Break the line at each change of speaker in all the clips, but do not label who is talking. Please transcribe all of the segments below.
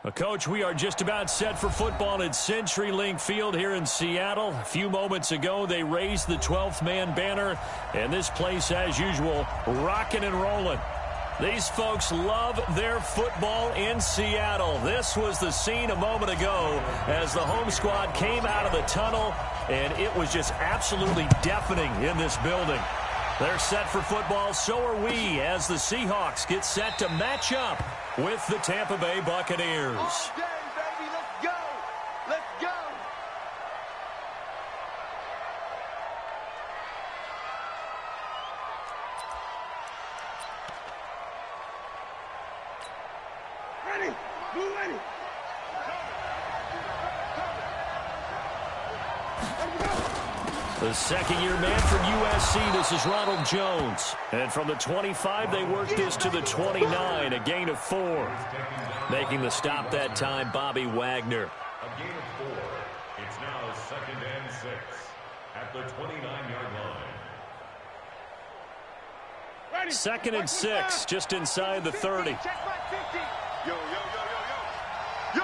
Well, Coach, we are just about set for football at CenturyLink Field here in Seattle. A few moments ago, they raised the 12th man banner, and this place, as usual, rocking and rolling. These folks love their football in Seattle. This was the scene a moment ago as the home squad came out of the tunnel, and it was just absolutely deafening in this building. They're set for football, so are we, as the Seahawks get set to match up with the Tampa Bay Buccaneers.
All day, baby. Let's go. Let's go. Ready. Blue ready.
The second-year man from USC, this is Ronald Jones. And from the 25, they work this to the 29, a gain of 4. Making the stop that time, Bobby Wagner.
A gain of 4. It's now 2nd and 6 at the 29-yard line.
2nd and 6, just inside the 30.
Check right 50. Yo, yo, yo, yo, yo. Yo.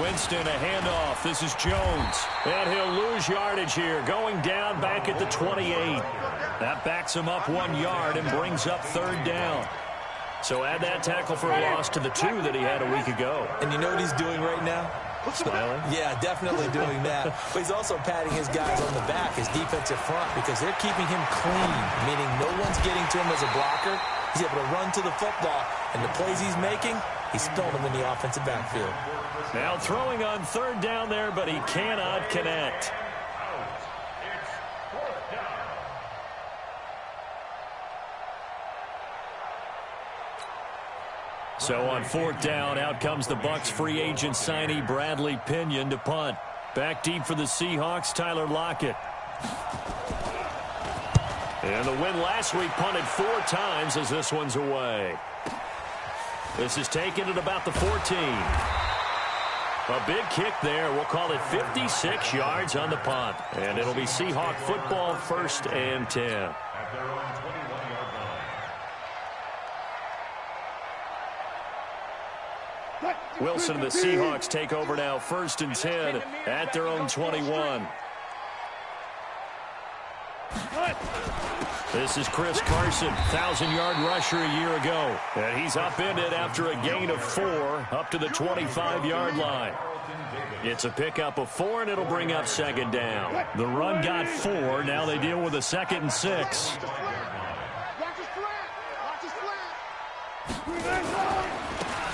Winston, a handoff. This is Jones. And he'll lose yardage here, going down back at the 28. That backs him up 1 yard and brings up 3rd down. So add that tackle for a loss to the 2 that he had a week ago.
And you know what he's doing right now?
Smiling?
Yeah, definitely doing that. But he's also patting his guys on the back, his defensive front, because they're keeping him clean, meaning no one's getting to him as a blocker. He's able to run to the football, and the plays he's making, he's throwing them in the offensive backfield.
Now throwing on 3rd down there, but he cannot connect. So on 4th down, out comes the Bucs free agent signee Bradley Pinion to punt. Back deep for the Seahawks, Tyler Lockett. And the win last week punted 4 times as this one's away. This is taken at about the 14. A big kick there. We'll call it 56 yards on the punt. And it'll be Seahawk football, 1st and 10.
At their own 21-yard line.
Wilson and the Seahawks take over now, 1st and 10 at their own 21. This is Chris Carson, 1,000-yard rusher a year ago. And he's upended after a gain of 4 up to the 25-yard line. It's a pickup of 4, and it'll bring up 2nd down. The run got 4. Now they deal with a 2nd and 6.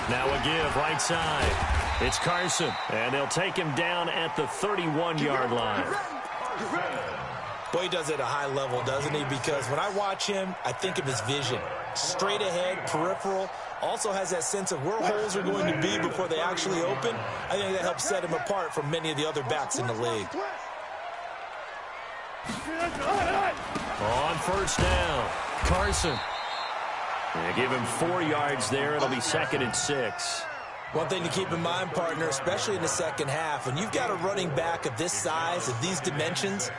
Now a give right side. It's Carson, and they'll take him down at the 31-yard line.
Boy, he does it at a high level, doesn't he? Because when I watch him, I think of his vision. Straight ahead, peripheral. Also has that sense of where holes are going to be before they actually open. I think that helps set him apart from many of the other backs in the league.
On 1st down, Carson. They give him 4 yards there. It'll be 2nd and 6.
One thing to keep in mind, partner, especially in the second half, when you've got a running back of this size, of these dimensions,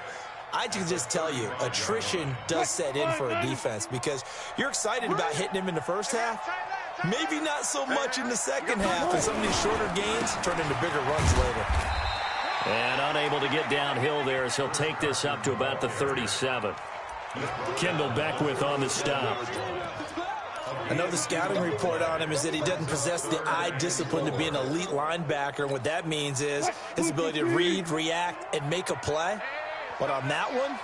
I can just tell you, attrition does set in for a defense because you're excited about hitting him in the first half. Maybe not so much in the second half, and some of these shorter gains turn into bigger runs later.
And unable to get downhill there as he'll take this up to about the 37. Kendall Beckwith on the stop.
I know the scouting report on him is that he doesn't possess the eye discipline to be an elite linebacker. And what that means is his ability to read, react, and make a play. But on that one,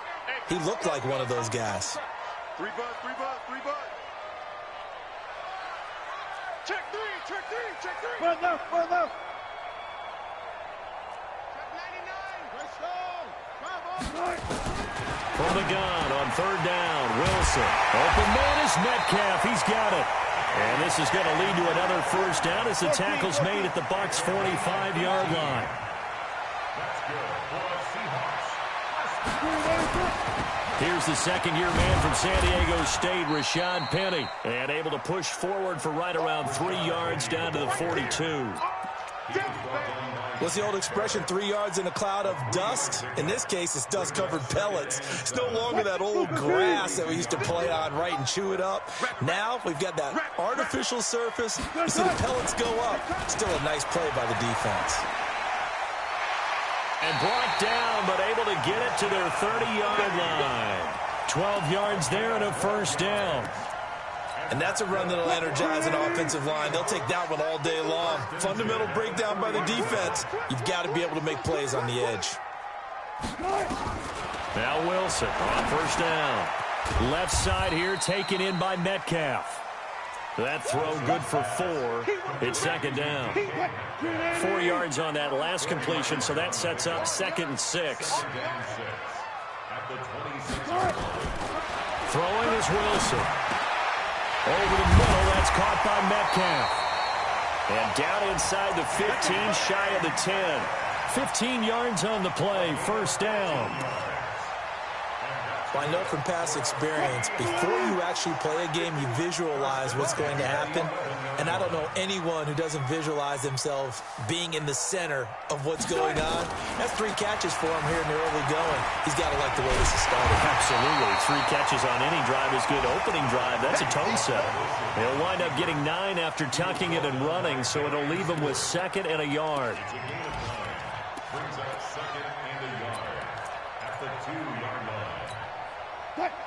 he looked like one of those guys.
3 bud, 3 bud, 3 bud. Check 3, check 3, check 3. Bud left, bud left. Check 99. Let's go.
From the gun on 3rd down, Wilson. Open man is Metcalf. He's got it. And this is going to lead to another 1st down as the tackle's made at the Bucs' 45-yard line.
That's good for the Seahawks.
Here's the 2nd-year man from San Diego State, Rashad Penny. And able to push forward for right around 3 yards down to the 42.
He was brought down by
What's the old expression, 3 yards in a cloud of dust? In this case, it's dust-covered pellets. It's no longer that old grass that we used to play on, right, and chew it up. Now we've got that artificial surface. You see the pellets go up. Still a nice play by the defense.
And brought down, but able to get it to their 30-yard line. 12 yards there and a first down.
And that's a run that'll energize an offensive line. They'll take that one all day long. Fundamental breakdown by the defense. You've got to be able to make plays on the edge.
Now Wilson on first down. Left side here taken in by Metcalf. That throw good for 4. It's second down. 4 yards on that last completion, so that sets up 2nd and 6. Throwing is Wilson. Over the middle, that's caught by Metcalf. And down inside the 15, shy of the 10. 15 yards on the play, first down.
Well, I know from past experience, before you actually play a game, you visualize what's going to happen. And I don't know anyone who doesn't visualize themselves being in the center of what's going on. That's 3 catches for him here in the early going. He's got to like the way this is starting.
Absolutely. 3 catches on any drive is good. Opening drive, that's a tone setter. He'll wind up getting 9 after tucking it and running, so it'll leave him with 2nd and a yard.
Brings up 2nd and a yard at the 2-yard line.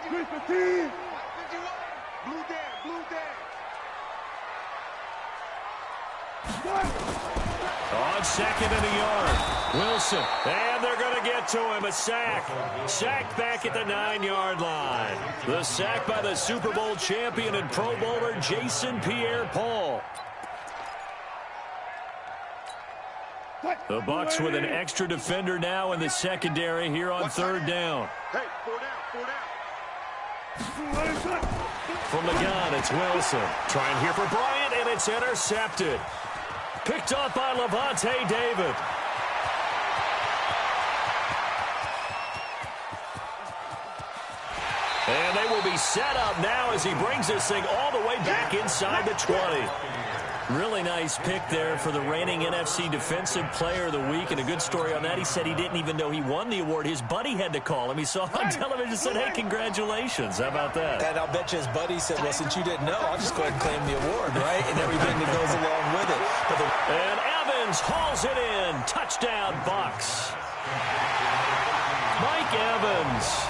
Blue down, blue down.
On 2nd and a yard. Wilson. And they're going to get to him. A sack. Sacked back at the 9-yard line. The sack by the Super Bowl champion and Pro Bowler Jason Pierre-Paul. The Bucs with an extra defender now in the secondary here on 3rd down.
Hey, 4 down, 4 down.
From the gun, it's Wilson. Trying here for Bryant, and it's intercepted. Picked off by Levante David. And they will be set up now as he brings this thing all the way back inside the 20. Really nice pick there for the reigning NFC Defensive Player of the Week. And a good story on that. He said he didn't even know he won the award. His buddy had to call him. He saw on television and said, hey, congratulations. How about that?
And I'll bet you his buddy said, well, since you didn't know, I'll just go ahead and claim the award, right? And everything that goes along with it.
And Evans hauls it in. Touchdown, Bucs. Mike Evans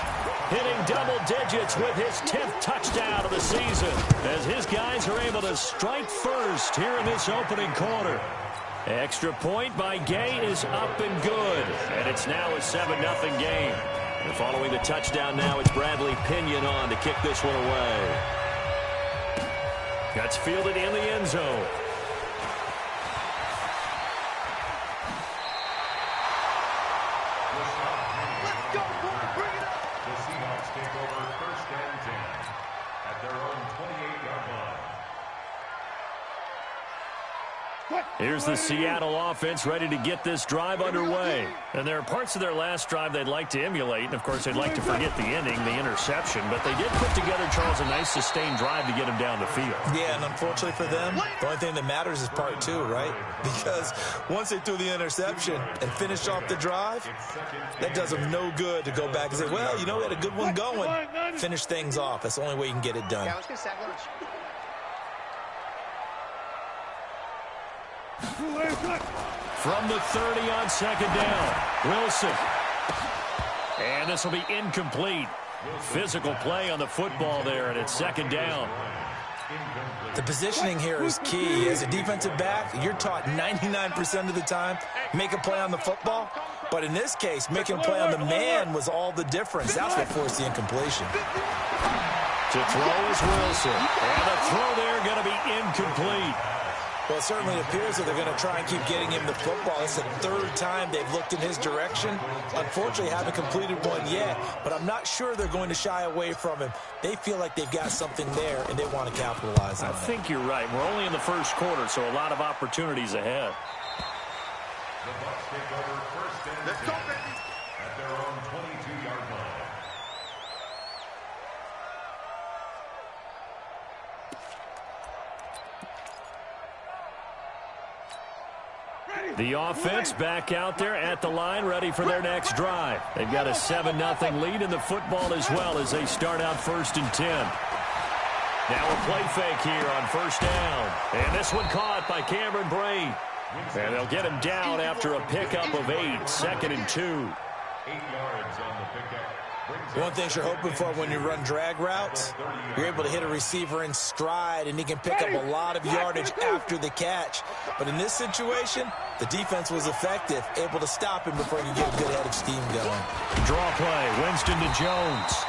hitting double digits with his 10th touchdown of the season as his guys are able to strike first here in this opening quarter. Extra point by Gay is up and good, and it's now a 7-0 game. And following the touchdown now, it's Bradley Pinion on to kick this one away. That's fielded in the end zone. Here's the Seattle offense ready to get this drive underway. And there are parts of their last drive they'd like to emulate. And, of course, they'd like to forget the ending, the interception. But they did put together, Charles, a nice sustained drive to get him down the field.
Yeah, and unfortunately for them, the only thing that matters is part 2, right? Because once they threw the interception and finished off the drive, that does them no good to go back and say, well, you know, we had a good one going. Finish things off. That's the only way you can get it done.
Yeah, let's get a sack lunch.
From the 30 on 2nd down, Wilson. And this will be incomplete. Physical play on the football there, and it's 2nd down.
The positioning here is key. As a defensive back, you're taught 99% of the time, make a play on the football. But in this case, making a play on the man was all the difference. That's what forced the incompletion.
To throw is Wilson. And the throw there going to be incomplete.
Well, it certainly appears that they're going to try and keep getting him the football. It's the 3rd time they've looked in his direction. Unfortunately, haven't completed one yet, but I'm not sure they're going to shy away from him. They feel like they've got something there, and they want to capitalize on it.
I think you're right. We're only in the first quarter, so a lot of opportunities ahead.
The Bucs take over 1st and 10 at their own 22-yard line.
The offense back out there at the line, ready for their next drive. They've got a 7-0 lead in the football as well as they start out 1st and 10. Now a play fake here on 1st down. And this one caught by Cameron Brate. And they'll get him down after a pickup of 8, 2nd and 2.
8 yards on the pickup.
One thing you're hoping for when you run drag routes, you're able to hit a receiver in stride, and he can pick up a lot of yardage after the catch. But in this situation, the defense was effective, able to stop him before he could get a good head of steam going.
Draw play, Winston to Jones.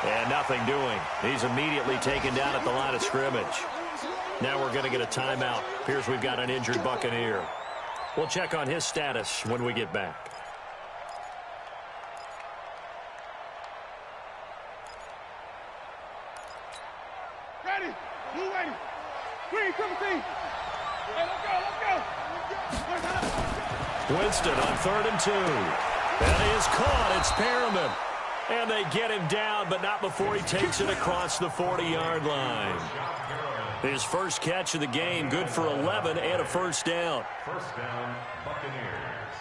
And nothing doing. He's immediately taken down at the line of scrimmage. Now we're going to get a timeout. Appears we've got an injured Buccaneer. We'll check on his status when we get back.
Ready. Blue ready. Green, triple team. Hey, let's go.
Winston on 3rd and 2. That is caught. It's Perriman. And they get him down, but not before he takes it across the 40-yard line. His first catch of the game, good for 11 and a 1st down.
1st down, Buccaneers.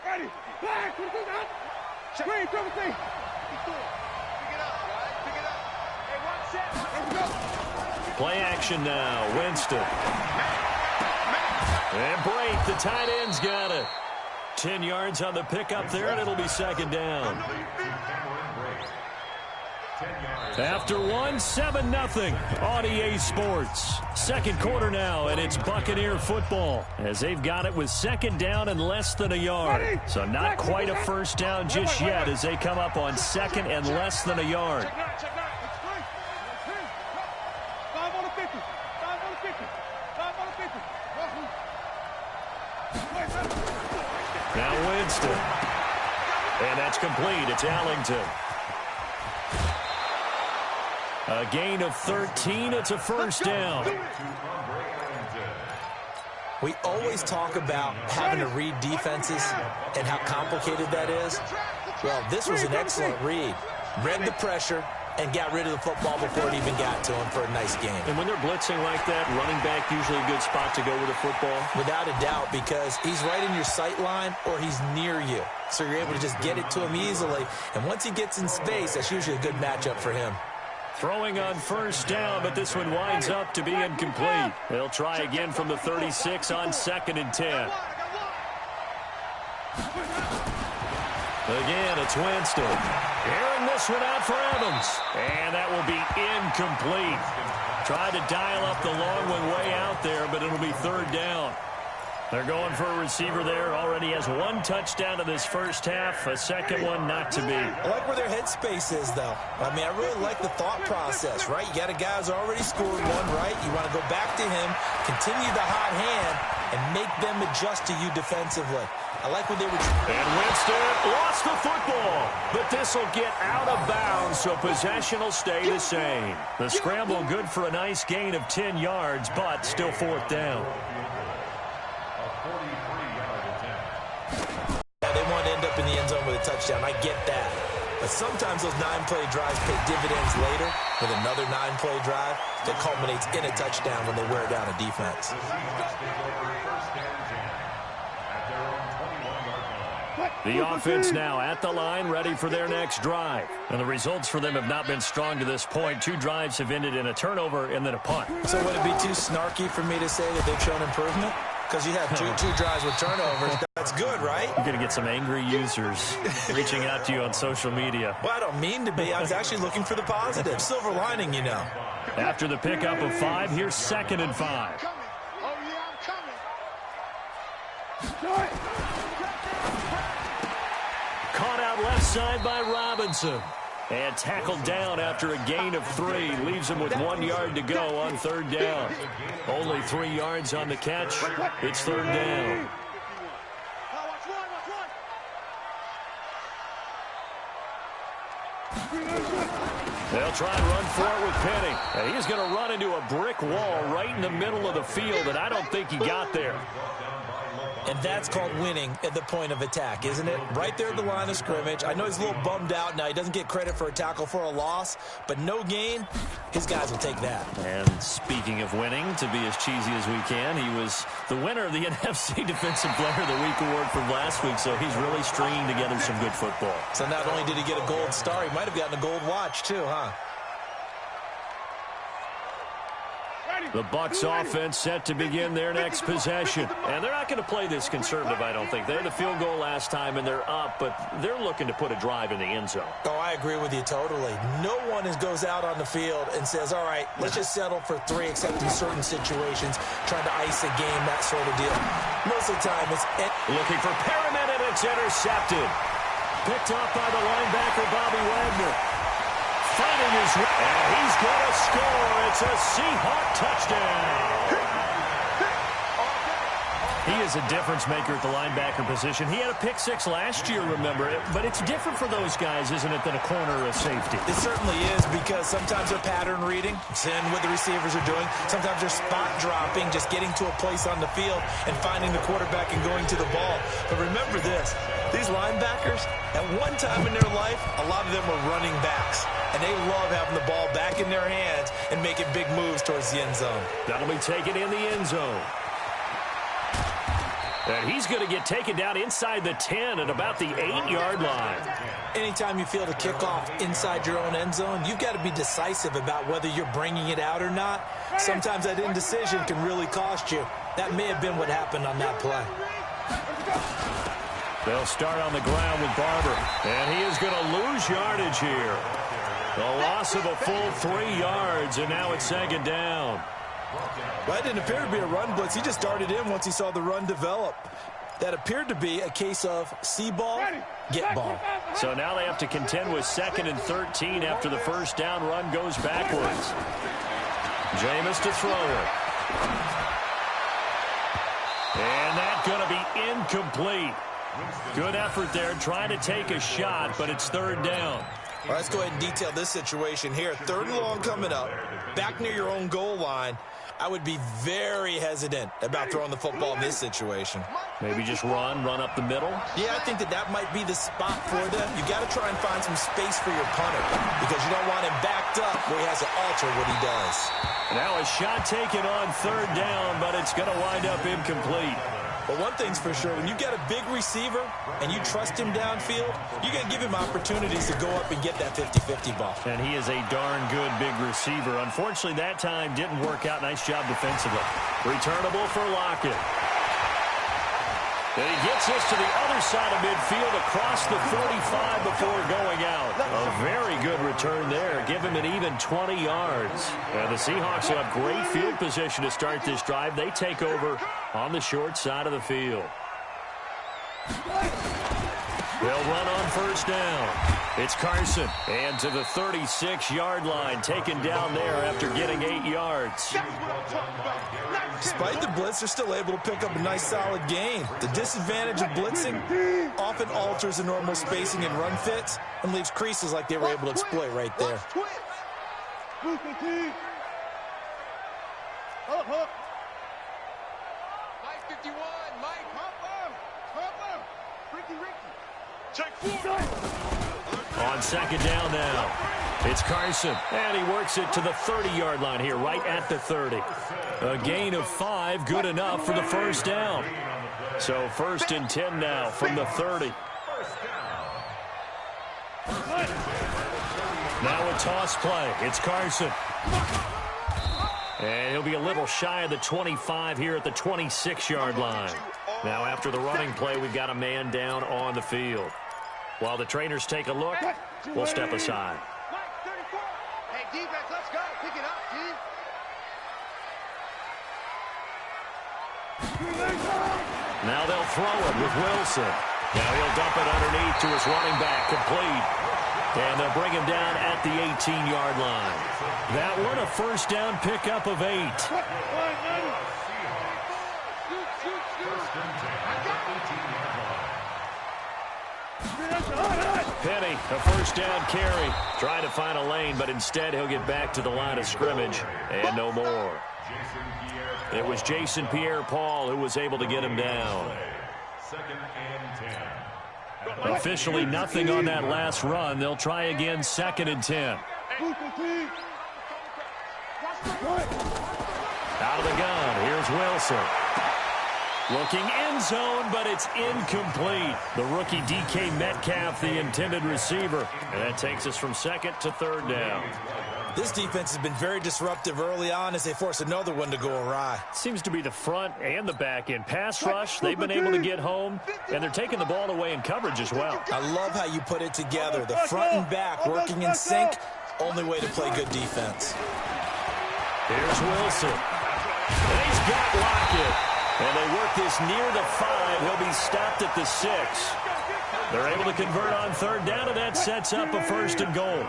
Ready. Flag. Green, triple team.
Play action now. Winston. And Brate, the tight end's got it. 10 yards on the pickup there, and it'll be 2nd down. After 7-0 on EA Sports. 2nd quarter now, and it's Buccaneer football as they've got it with 2nd down and less than a yard. So not quite a 1st down just yet as they come up on 2nd and less than a yard. Now Winston. And that's complete. It's Allington. A gain of 13. It's a 1st down.
We always talk about having to read defenses and how complicated that is. Well, this was an excellent read. Read the pressure and got rid of the football before it even got to him for a nice game.
And when they're blitzing like that, running back usually a good spot to go with the football?
Without a doubt, because he's right in your sight line or he's near you. So you're able to just get it to him easily. And once he gets in space, that's usually a good matchup for him.
Throwing on 1st down, but this one winds up to be incomplete. They'll try again from the 36 on 2nd and 10. Again, it's Winston. Airing this one out for Evans. And that will be incomplete. Tried to dial up the long one way out there, but it'll be 3rd down. They're going for a receiver there. Already has 1 touchdown in this first half. A second one not to be.
I like where their headspace is, though. I mean, I really like the thought process, right? You got a guy who's already scored one, right? You want to go back to him, continue the hot hand, and make them adjust to you defensively. I like what they were trying.
And Winston lost the football. But this will get out of bounds, so possession will stay the same. The scramble good for a nice gain of 10 yards, but still 4th down.
Yeah, they want to end up in the end zone with a touchdown. I get that. But sometimes those 9-play drives pay dividends later with another 9-play drive that culminates in a touchdown when they wear down a defense.
The offense now at the line, ready for their next drive. And the results for them have not been strong to this point. 2 drives have ended in a turnover and then a punt.
So would it be too snarky for me to say that they've shown improvement? Because you have two drives with turnovers. That's good, right?
You're going to get some angry users reaching out to you on social media.
Well, I don't mean to be. I was actually looking for the positive. Silver lining, you know.
After the pickup of 5, here's 2nd and 5. Caught out left side by Robinson. And tackled down after a gain of 3. Leaves him with 1 yard to go on 3rd down. Only 3 yards on the catch. It's 3rd down. They'll try and run for it with Penny. And he's going to run into a brick wall right in the middle of the field, and I don't think he got there.
And that's called winning at the point of attack, isn't it? Right there at the line of scrimmage. I know he's a little bummed out now. He doesn't get credit for a tackle for a loss, but no gain, his guys will take that.
And speaking of winning, to be as cheesy as we can, he was the winner of the NFC Defensive Player of the Week award from last week, so he's really stringing together some good football.
So not only did he get a gold star, he might have gotten a gold watch too, huh?
The Bucs offense set to begin their next possession. And they're not going to play this conservative, I don't think. They had a field goal last time, and they're up, but they're looking to put a drive in the end zone.
Oh, I agree with you totally. No one goes out on the field and says, all right, let's just settle for 3, except in certain situations, trying to ice a game, that sort of deal. Most of the time, it's...
Looking for Perriman, and it's intercepted. Picked off by the linebacker, Bobby Wagner. Finding his way, and he's going to score. It's a Seahawk touchdown. He is a difference maker at the linebacker position. He had a pick 6 last year, remember, but it's different for those guys, isn't it, than a corner or a safety?
It certainly is, because sometimes they're pattern reading, seeing what the receivers are doing. Sometimes they're spot dropping, just getting to a place on the field and finding the quarterback and going to the ball. But remember this, these linebackers, at one time in their life, a lot of them were running backs. And they love having the ball back in their hands and making big moves towards the end zone.
That'll be taken in the end zone. And he's going to get taken down inside the 10 at about the 8-yard line.
Anytime you field a kickoff inside your own end zone, you've got to be decisive about whether you're bringing it out or not. Sometimes that indecision can really cost you. That may have been what happened on that play.
They'll start on the ground with Barber. And he is going to lose yardage here. A loss of a full 3 yards, and now it's 2nd down.
Well, it didn't appear to be a run blitz. He just darted in once he saw the run develop. That appeared to be a case of see ball, get ball.
So now they have to contend with 2nd and 13 after the first down run goes backwards. Jameis to throw it. And that's going to be incomplete. Good effort there, trying to take a shot, but it's 3rd down.
All right, let's go ahead and detail this situation here. 3rd and long coming up, back near your own goal line. I would be very hesitant about throwing the football in this situation.
Maybe just run up the middle?
Yeah, I think that might be the spot for them. You got to try and find some space for your punter, because you don't want him backed up where he has to alter what he does.
Now a shot taken on 3rd down, but it's going to wind up incomplete.
But one thing's for sure, when you got a big receiver and you trust him downfield, you're going to give him opportunities to go up and get that 50-50 ball.
And he is a darn good big receiver. Unfortunately, that time didn't work out. Nice job defensively. Returnable for Lockett. And he gets this to the other side of midfield across the 45 before going out. A very good return there. Give him an even 20 yards. And the Seahawks will have great field position to start this drive. They take over on the short side of the field. They'll run on 1st down. It's Carson. And to the 36-yard line, taken down there after getting 8 yards.
Despite the blitz, they're still able to pick up a nice, solid gain. The disadvantage of blitzing often alters the normal spacing and run fits and leaves creases like they were able to exploit right there.
Mike 51, Mike, pump him. Ricky. Check 4.
On 2nd down now, it's Carson. And he works it to the 30-yard line here, right at the 30. A gain of 5, good enough for the 1st down. So 1st and 10 now from the 30. Now a toss play. It's Carson. And he'll be a little shy of the 25 here at the 26-yard line. Now after the running play, we've got a man down on the field. While the trainers take a look, we'll step aside.
Hey, defense, let's go. Pick it up, team.
Now they'll throw it with Wilson. Now he'll dump it underneath to his running back, complete. And they'll bring him down at the 18-yard line. That one, a 1st down pickup of 8. Penny, a 1st down carry. Trying to find a lane, but instead he'll get back to the line of scrimmage. And no more. It was Jason Pierre-Paul who was able to get him down.
Second and 10.
Officially nothing on that last run. They'll try again, 2nd and 10. Out of the gun, here's Wilson. Looking end zone, but it's incomplete. The rookie DK Metcalf, the intended receiver. And that takes us from 2nd to 3rd down.
This defense has been very disruptive early on as they force another one to go awry.
Seems to be the front and the back end. Pass rush, they've been able to get home, and they're taking the ball away in coverage as well.
I love how you put it together. The front and back working in sync, only way to play good defense.
Here's Wilson. And he's got Lockett. And they work this near the 5. He'll be stopped at the 6. They're able to convert on 3rd down, and that sets up a 1st and goal.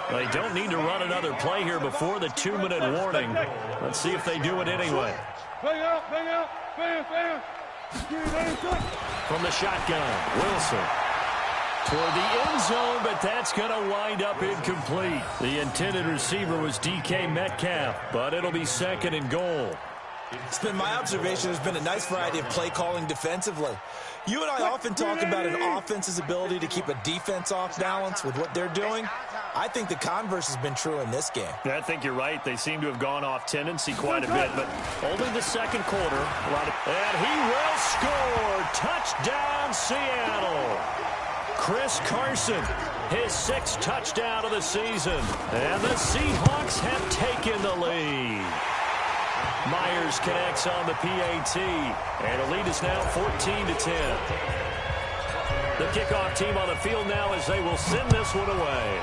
They don't need to run another play here before the 2-minute warning. Let's see if they do it anyway. From the shotgun, Wilson. Toward the end zone, but that's going to wind up incomplete. The intended receiver was DK Metcalf, but it'll be 2nd and goal.
It's been my observation there's been a nice variety of play calling defensively. You and I often talk about an offense's ability to keep a defense off balance with what they're doing. I think the converse has been true in this game.
Yeah, I think you're right. They seem to have gone off tendency quite a bit, but only the 2nd quarter. And he will score. Touchdown, Seattle. Chris Carson, his 6th touchdown of the season. And the Seahawks have taken the lead. Myers connects on the PAT, and the lead is now 14-10. The kickoff team on the field now as they will send this one away.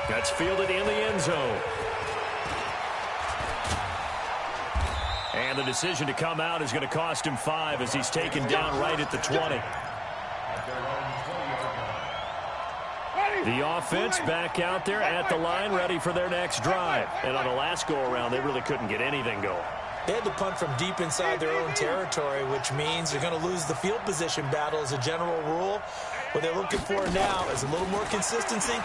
That's fielded in the end zone. And the decision to come out is going to cost him 5 as he's taken down right at the 20. The offense back out there at the line, ready for their next drive. And on the last go-around, they really couldn't get anything going.
They had to punt from deep inside their own territory, which means they're going to lose the field position battle as a general rule. What they're looking for now is a little more consistency.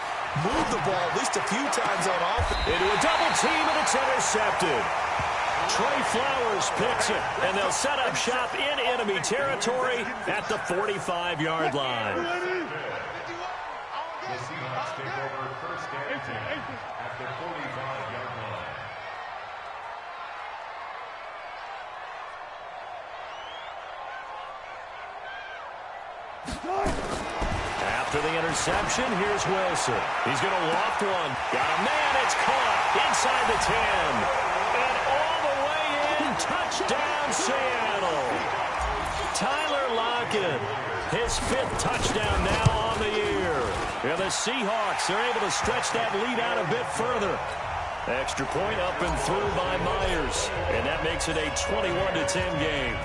Move the ball at least a few times on offense.
Into a double team, and it's intercepted. Trey Flowers picks it, and they'll set up shop in enemy territory at the 45-yard line.
The Seahawks take over 1st and 10 at the 45-yard line.
After the interception, here's Wilson. He's going to loft one. Got a man. It's caught inside the 10. And all the way in. Touchdown, Seattle. Tyler Lockett. His 5th touchdown now on the year. And the Seahawks are able to stretch that lead out a bit further. Extra point up and through by Myers. And that makes it a 21-10 game.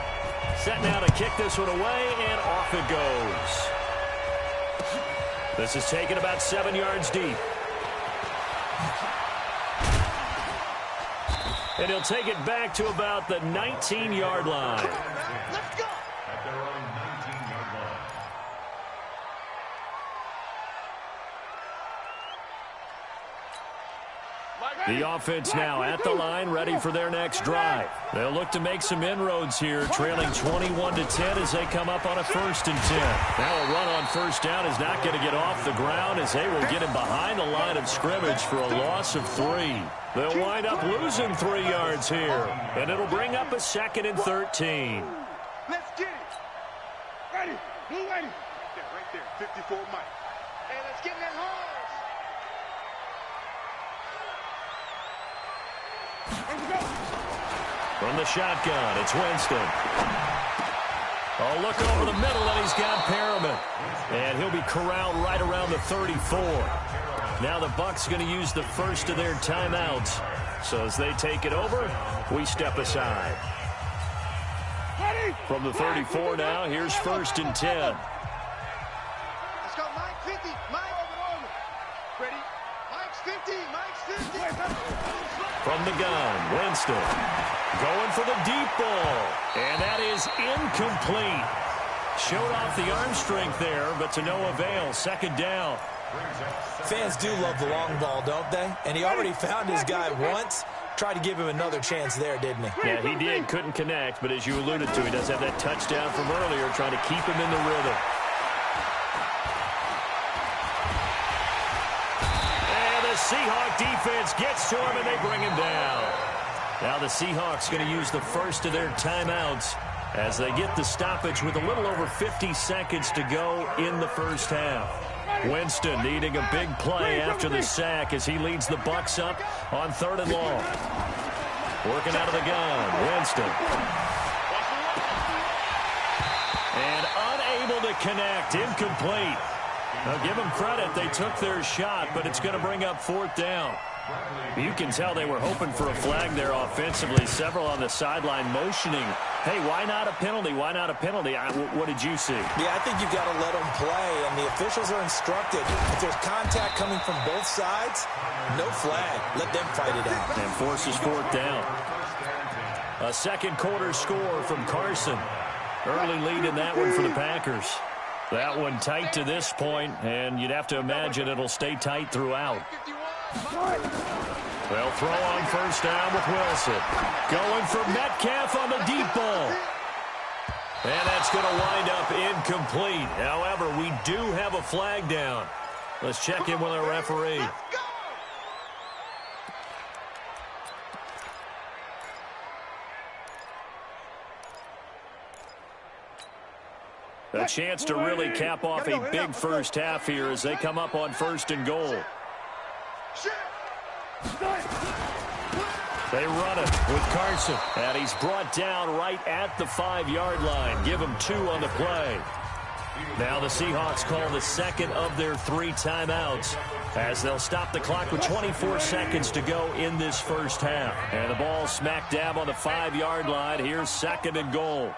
Set now to kick this one away, and off it goes. This is taken about 7 yards deep. And he'll take it back to about the 19-yard line.
Let's go! At their own 19-yard line.
The offense now at the line, ready for their next drive. They'll look to make some inroads here, trailing 21-10 as they come up on a 1st and 10. Now a run on 1st down is not going to get off the ground as they will get him behind the line of scrimmage for a loss of 3. They'll wind up losing 3 yards here, and it'll bring up a 2nd and 13.
Let's get it. Ready. Blue ready. Yeah, right there. 54 Mike. Hey, let's get in that hole.
From the shotgun, it's Winston. Oh, look over the middle, and he's got Perriman. And he'll be corralled right around the 34. Now the Bucs going to use the first of their timeouts. So as they take it over, we step aside. From the 34 now, here's 1st and 10.
Let's go, Mike 50. Mike over. Ready? Mike's 50. Mike's 50.
From the gun, Winston going for the deep ball. And that is incomplete. Showed off the arm strength there, but to no avail. 2nd down.
Fans do love the long ball, don't they? And he already found his guy once. tried to give him another chance there, didn't he?
Yeah, he did. Couldn't connect, but as you alluded to, he does have that touchdown from earlier, trying to keep him in the rhythm. And the Seahawk defense gets to him, and they bring him down. Now the Seahawks going to use the first of their timeouts as they get the stoppage with a little over 50 seconds to go in the first half. Winston needing a big play after the sack as he leads the Bucs up on 3rd and long. Working out of the gun, Winston. And unable to connect, incomplete. Now give them credit, they took their shot, but it's going to bring up 4th down. You can tell they were hoping for a flag there offensively. Several on the sideline motioning, hey, why not a penalty? Why not a penalty? What did you see?
Yeah, I think you've got to let them play, and the officials are instructed. If there's contact coming from both sides, no flag. Let them fight it out.
And forces 4th down. A second quarter score from Carson. Early lead in that one for the Packers. That one tight to this point, and you'd have to imagine it'll stay tight throughout. They'll throw on first down with Wilson. Going for Metcalf on the deep ball. And that's going to wind up incomplete. However, we do have a flag down. Let's check in with our referee. A chance to really cap off a big first half here as they come up on 1st and goal. They run it with Carson, and he's brought down right at the 5-yard line. Give him 2 on the play. Now the Seahawks call the second of their 3 timeouts as they'll stop the clock with 24 seconds to go in this first half. And the ball smack dab on the 5-yard line. Here's 2nd and goal.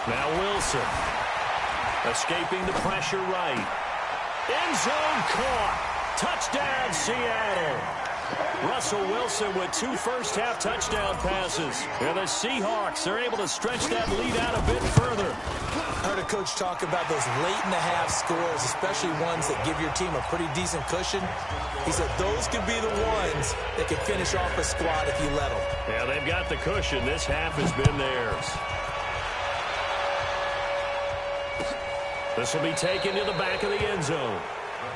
Now Wilson escaping the pressure right. End zone caught. Touchdown, Seattle. Russell Wilson with 2 first-half touchdown passes. And the Seahawks are able to stretch that lead out a bit further.
I heard a coach talk about those late-in-the-half scores, especially ones that give your team a pretty decent cushion. He said those could be the ones that can finish off a squad if you let them.
Yeah, they've got the cushion. This half has been theirs. This will be taken to the back of the end zone.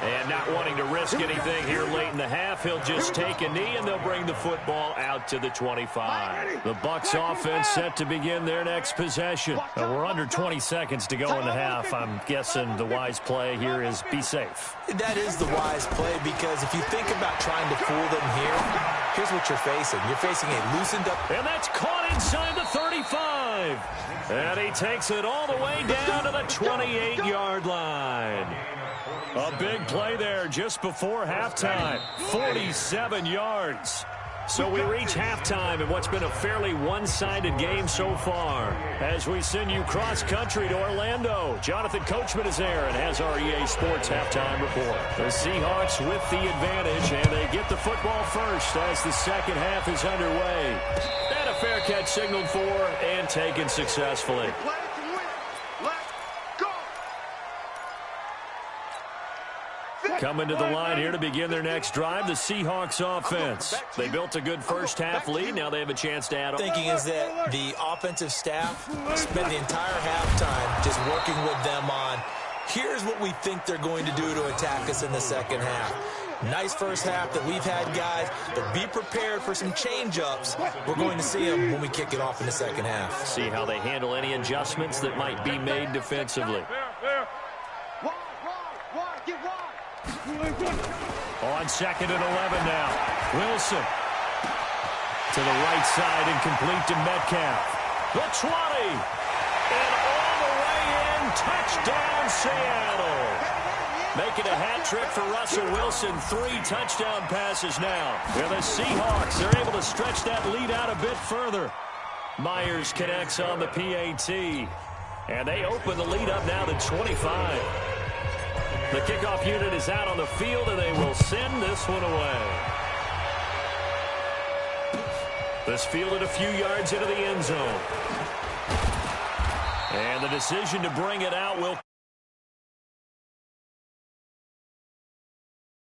And not wanting to risk anything here late in the half, he'll just take a knee, and they'll bring the football out to the 25. The Bucs offense set to begin their next possession. We're under 20 seconds to go in the half. I'm guessing the wise play here is be safe.
That is the wise play, because if you think about trying to fool them here, here's what you're facing. You're facing a loosened up.
And that's caught inside the 35. And he takes it all the way down to the 28-yard line. A big play there just before halftime. 47 yards. So we reach halftime in what's been a fairly one-sided game so far. As we send you cross-country to Orlando, Jonathan Coachman is there and has our EA Sports halftime report. The Seahawks with the advantage, and they get the football first as the second half is underway. And a fair catch signaled for and taken successfully. Coming to the line here to begin their next drive, the Seahawks offense. They built a good first-half lead. Now they have a chance to add on.
Thinking is that the offensive staff spent the entire halftime just working with them on, here's what we think they're going to do to attack us in the second half. Nice first half that we've had, guys, but be prepared for some change-ups. We're going to see them when we kick it off in the second half.
See how they handle any adjustments that might be made defensively. On 2nd and 11 now. Wilson to the right side and complete to Metcalf. The 20. And all the way in. Touchdown, Seattle. Making a hat trick for Russell Wilson. 3 touchdown passes now. And the Seahawks are able to stretch that lead out a bit further. Myers connects on the PAT. And they open the lead up now to 25. The kickoff unit is out on the field, and they will send this one away. This fielded a few yards into the end zone. And the decision to bring it out will